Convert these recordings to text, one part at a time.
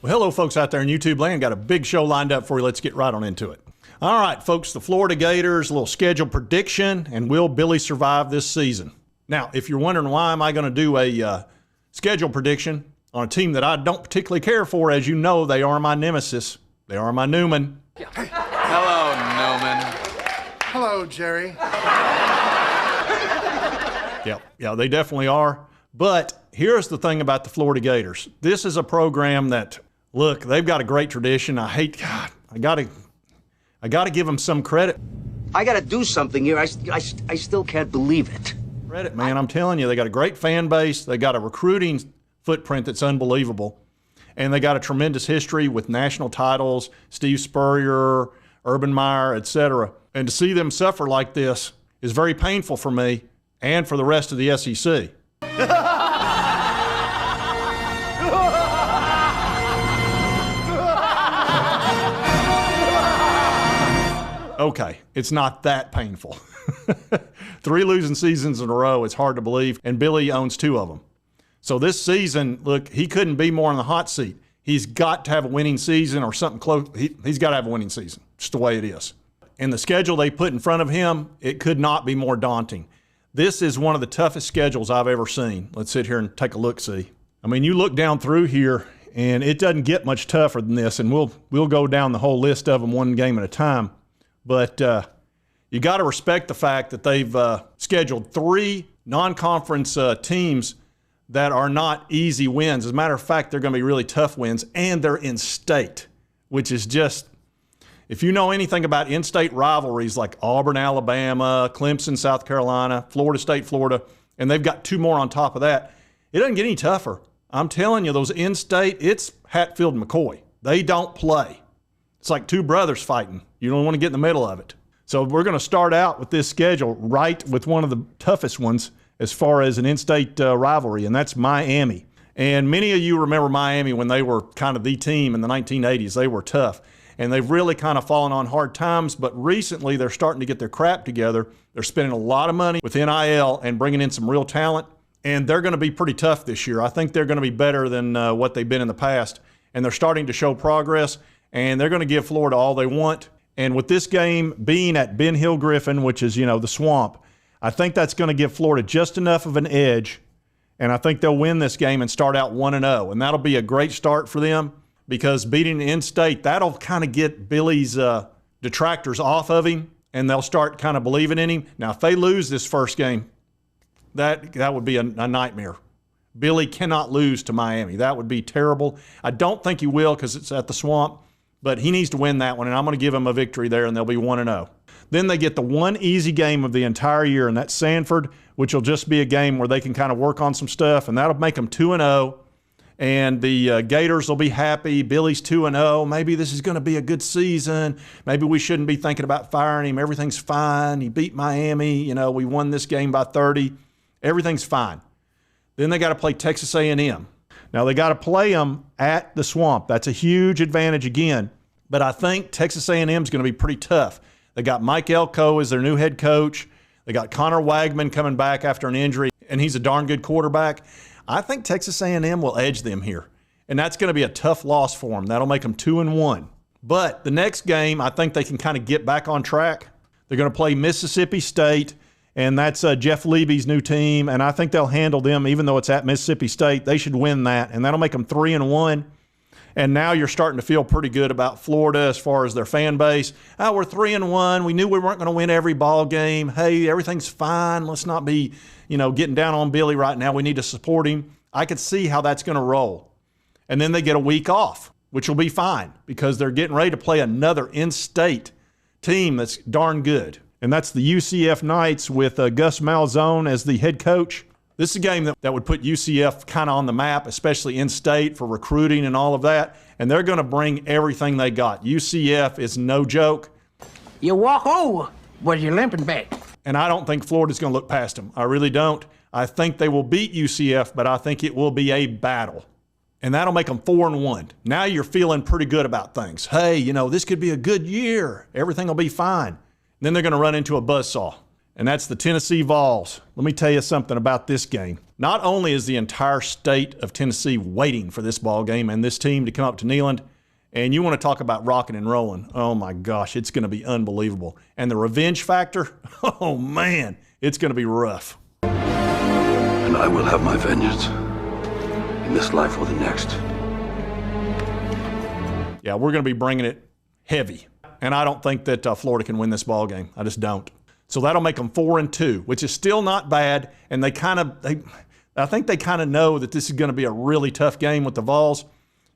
Well, hello, folks out there in YouTube land. Got a big show lined up for you. Let's get right on into it. All right, folks, the Florida Gators, a little schedule prediction, and will Billy survive this season? Now, if you're wondering why am I going to do a schedule prediction on a team that I don't particularly care for, as you know, they are my nemesis. They are my Newman. Hello, Newman. Hello, Jerry. Yeah, they definitely are. But here's the thing about the Florida Gators. This is a program that, look, they've got a great tradition. I gotta give them some credit. I gotta do something here. I still can't believe it. Credit, man. I'm telling you, they got a great fan base. They got a recruiting footprint that's unbelievable. And they got a tremendous history with national titles, Steve Spurrier, Urban Meyer, etc. And to see them suffer like this is very painful for me and for the rest of the SEC. Okay, it's not that painful. 3 losing seasons in a row, it's hard to believe, and Billy owns 2 of them. So this season, look, he couldn't be more in the hot seat. He's got to have a winning season or something close. He's got to have a winning season, just the way it is. And the schedule they put in front of him, it could not be more daunting. This is one of the toughest schedules I've ever seen. Let's sit here and take a look-see. I mean, you look down through here, and it doesn't get much tougher than this, and we'll go down the whole list of them one game at a time. But you got to respect the fact that they've scheduled 3 non-conference teams that are not easy wins. As a matter of fact, they're going to be really tough wins, and they're in state, which is just, if you know anything about in-state rivalries like Auburn, Alabama, Clemson, South Carolina, Florida State, Florida, and they've got 2 more on top of that, it doesn't get any tougher. I'm telling you, those in-state, it's Hatfield and McCoy. They don't play. It's like 2 brothers fighting. You don't want to get in the middle of it. So we're going to start out with this schedule right with one of the toughest ones as far as an in-state rivalry, and that's Miami. And many of you remember Miami when they were kind of the team in the 1980s. They were tough, and they've really kind of fallen on hard times, but recently they're starting to get their crap together. They're spending a lot of money with NIL and bringing in some real talent, and they're going to be pretty tough this year. I think they're going to be better than what they've been in the past, and they're starting to show progress, and they're going to give Florida all they want. And with this game being at Ben Hill Griffin, which is, the swamp, I think that's going to give Florida just enough of an edge, and I think they'll win this game and start out 1-0. And that'll be a great start for them because beating in-state, that'll kind of get Billy's detractors off of him, and they'll start kind of believing in him. Now, if they lose this first game, that would be a nightmare. Billy cannot lose to Miami. That would be terrible. I don't think he will because it's at the swamp. But he needs to win that one, and I'm going to give him a victory there, and they'll be 1-0. Then they get the one easy game of the entire year, and that's Sanford, which will just be a game where they can kind of work on some stuff, and that'll make them 2-0. And the Gators will be happy. Billy's 2-0. Maybe this is going to be a good season. Maybe we shouldn't be thinking about firing him. Everything's fine. He beat Miami. We won this game by 30. Everything's fine. Then they got to play Texas A&M. Now, they got to play them at the swamp. That's a huge advantage again. But I think Texas A&M is going to be pretty tough. They got Mike Elko as their new head coach. They got Connor Wagman coming back after an injury, and he's a darn good quarterback. I think Texas A&M will edge them here, and that's going to be a tough loss for them. That'll make them 2-1. But the next game, I think they can kind of get back on track. They're going to play Mississippi State, and that's Jeff Levy's new team, and I think they'll handle them even though it's at Mississippi State. They should win that, and that'll make them 3-1. And now you're starting to feel pretty good about Florida as far as their fan base. Oh, we're 3-1. We knew we weren't going to win every ball game. Hey, everything's fine. Let's not be, getting down on Billy right now. We need to support him. I could see how that's going to roll. And then they get a week off, which will be fine because they're getting ready to play another in-state team that's darn good. And that's the UCF Knights with Gus Malzahn as the head coach. This is a game that would put UCF kind of on the map, especially in-state for recruiting and all of that. And they're going to bring everything they got. UCF is no joke. You walk over, but you're limping back. And I don't think Florida's going to look past them. I really don't. I think they will beat UCF, but I think it will be a battle. And that'll make them 4-1. Now you're feeling pretty good about things. Hey, this could be a good year. Everything will be fine. Then they're going to run into a buzzsaw, and that's the Tennessee Vols. Let me tell you something about this game. Not only is the entire state of Tennessee waiting for this ball game and this team to come up to Neyland, and you want to talk about rocking and rolling, oh my gosh, it's going to be unbelievable. And the revenge factor, oh man, it's going to be rough. And I will have my vengeance in this life or the next. Yeah, we're going to be bringing it heavy. And I don't think that Florida can win this ball game. I just don't. So that'll make them 4-2, which is still not bad. And I think they kind of know that this is going to be a really tough game with the Vols.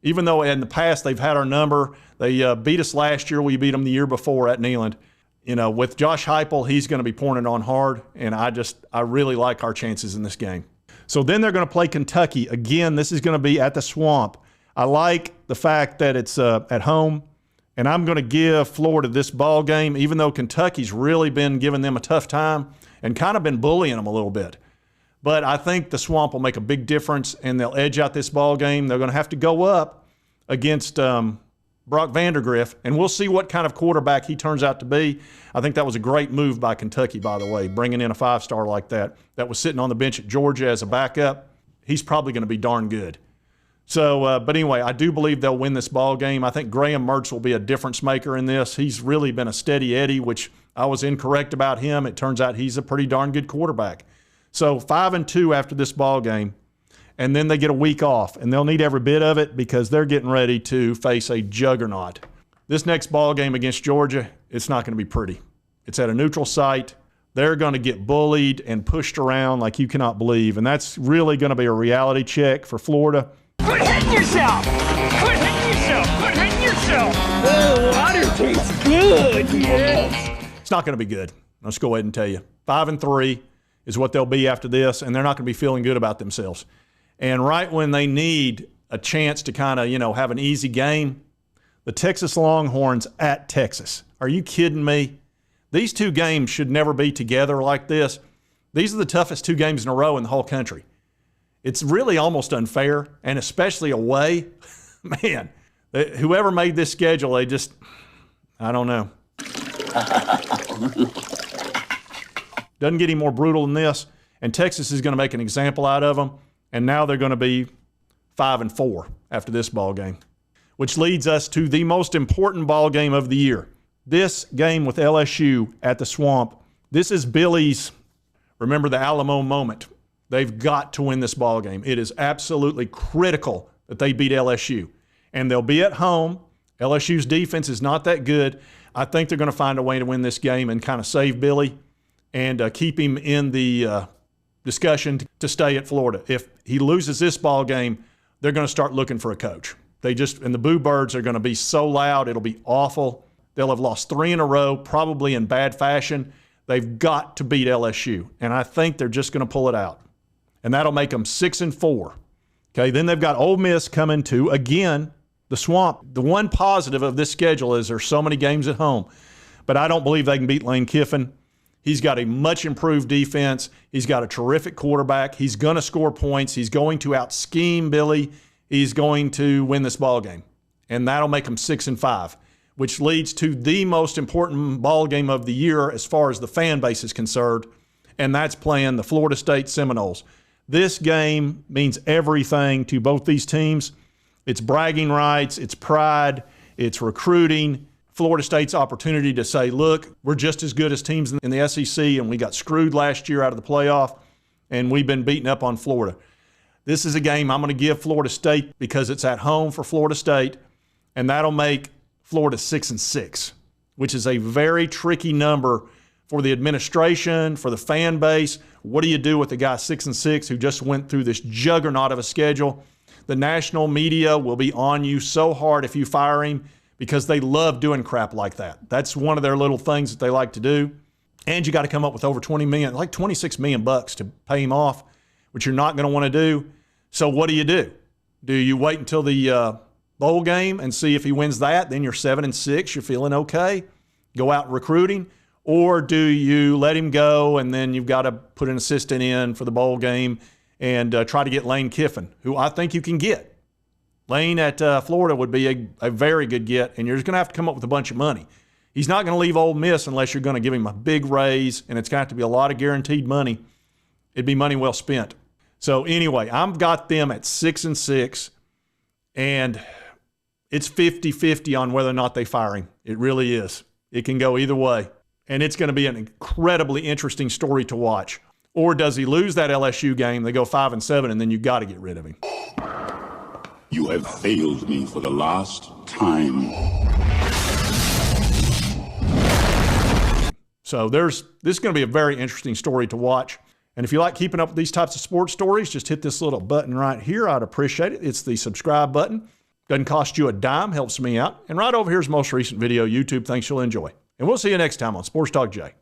Even though in the past they've had our number. They beat us last year. We beat them the year before at Neyland. You know, with Josh Heupel, he's going to be pouring it on hard. And I really like our chances in this game. So then they're going to play Kentucky. Again, this is going to be at the Swamp. I like the fact that it's at home. And I'm going to give Florida this ball game, even though Kentucky's really been giving them a tough time and kind of been bullying them a little bit. But I think the Swamp will make a big difference, and they'll edge out this ball game. They're going to have to go up against Brock Vandagriff, and we'll see what kind of quarterback he turns out to be. I think that was a great move by Kentucky, by the way, bringing in a 5-star like that was sitting on the bench at Georgia as a backup. He's probably going to be darn good. So, but anyway, I do believe they'll win this ball game. I think Graham Mertz will be a difference maker in this. He's really been a steady Eddie, which I was incorrect about him. It turns out he's a pretty darn good quarterback. So 5-2 after this ball game, and then they get a week off, and they'll need every bit of it because they're getting ready to face a juggernaut. This next ball game against Georgia, it's not going to be pretty. It's at a neutral site. They're going to get bullied and pushed around like you cannot believe, and that's really going to be a reality check for Florida. Quit hitting yourself! Quit hitting yourself! Quit hitting yourself! Oh, water tastes good, yes! It's not going to be good. Let's go ahead and tell you. 5-3 is what they'll be after this, and they're not going to be feeling good about themselves. And right when they need a chance to kind of, have an easy game, the Texas Longhorns at Texas. Are you kidding me? These two games should never be together like this. These are the toughest two games in a row in the whole country. It's really almost unfair, and especially away. Man, whoever made this schedule, I don't know. Doesn't get any more brutal than this, and Texas is going to make an example out of them, and now they're going to be 5-4 after this ball game, which leads us to the most important ball game of the year. This game with LSU at the Swamp. This is Billy's, remember the Alamo moment. They've got to win this ball game. It is absolutely critical that they beat LSU. And they'll be at home. LSU's defense is not that good. I think they're going to find a way to win this game and kind of save Billy and keep him in the discussion to stay at Florida. If he loses this ball game, they're going to start looking for a coach. And the Boo Birds are going to be so loud, it'll be awful. They'll have lost 3 in a row, probably in bad fashion. They've got to beat LSU, and I think they're just going to pull it out. And that'll make them 6-4. Okay, then they've got Ole Miss coming to, again, the Swamp. The one positive of this schedule is there's so many games at home. But I don't believe they can beat Lane Kiffin. He's got a much improved defense. He's got a terrific quarterback. He's going to score points. He's going to out-scheme Billy. He's going to win this ball game. And that'll make them 6-5, which leads to the most important ball game of the year as far as the fan base is concerned, and that's playing the Florida State Seminoles. This game means everything to both these teams. It's bragging rights, it's pride, it's recruiting. Florida State's opportunity to say, look, we're just as good as teams in the SEC, and we got screwed last year out of the playoff, and we've been beaten up on Florida. This is a game I'm going to give Florida State because it's at home for Florida State, and that'll make Florida 6-6, which is a very tricky number for the administration, for the fan base. What do you do with a guy 6-6 who just went through this juggernaut of a schedule? The national media will be on you so hard if you fire him because they love doing crap like that. That's one of their little things that they like to do. And you got to come up with over $20 million, like $26 million to pay him off, which you're not going to want to do. So what do? Do you wait until the bowl game and see if he wins that? Then you're 7-6. You're feeling okay. Go out recruiting. Or do you let him go and then you've got to put an assistant in for the bowl game and try to get Lane Kiffin, who I think you can get. Lane at Florida would be a very good get, and you're just going to have to come up with a bunch of money. He's not going to leave Ole Miss unless you're going to give him a big raise, and it's going to have to be a lot of guaranteed money. It'd be money well spent. So anyway, I've got them at 6-6, and it's 50-50 on whether or not they fire him. It really is. It can go either way. And it's going to be an incredibly interesting story to watch. Or does he lose that LSU game? They go 5-7, and then you got to get rid of him. You have failed me for the last time. So this is going to be a very interesting story to watch. And if you like keeping up with these types of sports stories, just hit this little button right here. I'd appreciate it. It's the subscribe button. Doesn't cost you a dime, helps me out. And right over here is the most recent video YouTube thinks you'll enjoy. And we'll see you next time on Sports Talk Jay.